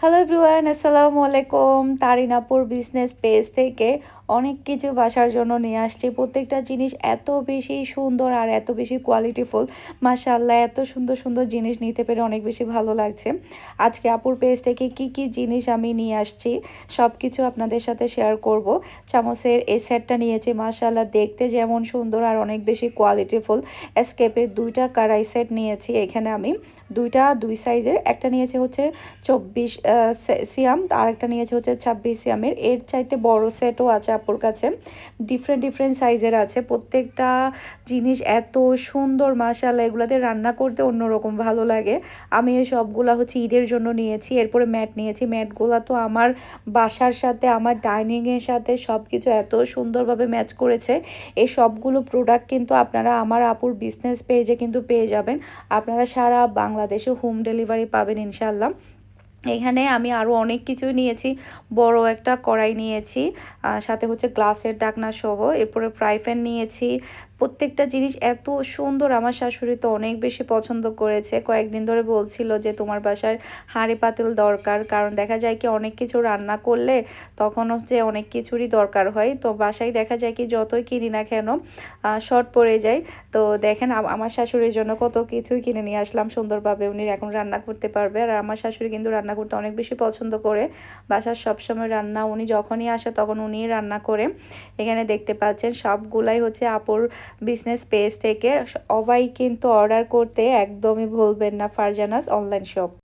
Hello everyone, আসসালামু আলাইকুম। তারিনাপুর business page থেকে অনেক কিছু বাসার জন্য নিয়ে আসছি। প্রত্যেকটা জিনিস এত বেশি সুন্দর আর এত বেশি কোয়ালিটিফুল। মাশাআল্লাহ, এত সুন্দর সুন্দর জিনিস নিতে পেরে অনেক বেশি ভালো লাগছে। আজকে আপুর পেজ থেকে কি কি জিনিস আমি নিয়ে আসছি সব কিছু আপনাদের সাথে শেয়ার করব। চামচের এই সেটটা নিয়েছি, মাশাআল্লাহ দেখতে যেমন সুন্দর আর অনেক বেশি কোয়ালিটিফুল। এসকেপের দুইটা কড়াই সেট নিয়েছি এখানে আমি, দুই সাইজের। একটা নিয়েছে হচ্ছে 24 সিয়াম, আরেকটা নিয়েছে হচ্ছে 26 সিয়ামের। এর চাইতে বড় সেটও আছে আপুর কাছে, ডিফারেন্ট ডিফারেন্ট সাইজের আছে। প্রত্যেকটা জিনিস এত সুন্দর, মাশাআল্লাহ এগুলাতে রান্না করতে অন্যরকম ভালো লাগে। আমি এই সবগুলা হচ্ছে ঈদের জন্য নিয়েছি। এরপরে ম্যাট নিয়েছি। ম্যাটগুলা তো আমার বাসার সাথে আমার ডাইনিংয়ের সাথে সব কিছু এত সুন্দরভাবে ম্যাচ করেছে। এই সবগুলো প্রোডাক্ট কিন্তু আপনারা আমার আপুর বিজনেস পেজে কিন্তু পেয়ে যাবেন। আপনারা সারা বাংলাদেশে হোম ডেলিভারি পাবেন ইনশাল্লাহ। এখানে আমি আরও অনেক কিছু নিয়েছি। বড় একটা কড়াই নিয়েছি, সাথে হচ্ছে গ্লাসের ঢাকনা সহ। এরপরে ফ্রাই প্যান নিয়েছি। প্রত্যেকটা জিনিস এত সুন্দর, আমার শাশুড়ি তো অনেক বেশি পছন্দ করেছে। কয়েকদিন ধরে বলছিল যে তোমার বাসায় হাঁড়ি পাতিল দরকার, কারণ দেখা যায় কি অনেক কিছু রান্না করলে তখন হচ্ছে অনেক কিছুরই দরকার হয়। তো বাসায় দেখা যায় কি যতই কিনি না কেন শর্ট পড়ে যায়। তো দেখেন আমার শাশুড়ির জন্য কত কিছুই কিনে নিয়ে আসলাম সুন্দরভাবে। উনি এখন রান্না করতে পারবে। আর আমার শাশুড়ি কিন্তু রান্না করতে অনেক বেশি পছন্দ করে। বাসার সবসময় রান্না উনি যখনই আসে তখন উনিই রান্না করে। এখানে দেখতে পাচ্ছেন সবগুলাই হচ্ছে আপুর বিজনেস পেজ থেকে। সবাই কিন্তু অর্ডার করতে একদমই ভুলবেন না, ফারজানাস অনলাইন শপ।